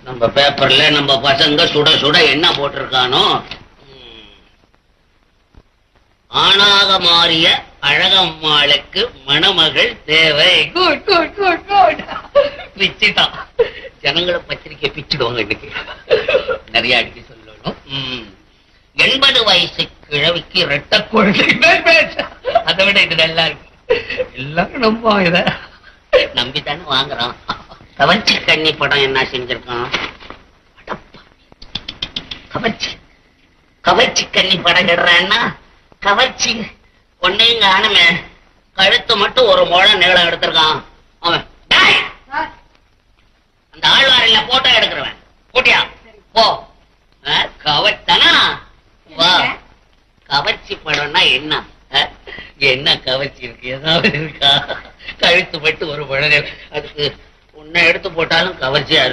நம்ம பேப்பர்ல நம்ம பசங்க சுட சுட என்ன போட்டிருக்கானோ, ஆணாக மாறிய அழகம்மாளுக்கு மணமகள் தேவை. Good good good good. பிச்சுட்டான். ஜனங்களை பத்திரிக்கை பிச்சுடுவாங்க இன்னைக்கு. நிறைய அடிக்க சொல்லணும். 80 வயசு கிழவிக்கு இரட்ட குழந்தை. அதை விட இது நல்லா இருக்கு. எல்லாரும் நம்புவோம். இத நம்பித்தானே வாங்குறோம். கவர்ச்சி கண்ணி படம் என்ன செஞ்சிருக்கான்? கவர்ச்சி கண்ணி படம் கிடுறான்னா கவர்ச்சி ஒன்னையும் காணுமே, கழுத்து மட்டும் ஒரு முழம் நீளம் எடுத்திருக்கான் அவன். அந்த ஆழ்வாரில போட்டோ எடுக்கிறவன் போட்டியா போ. கவர்த்தானா வா. கவர்ச்சி படம்னா என்ன? என்ன கவர்ச்சி இருக்கு? ஏதாவது இருக்கா? கழுத்து மட்டும் ஒரு முழம், அதுக்கு உன்னை எடுத்து போட்டாலும் கவர்ச்சியா இருந்து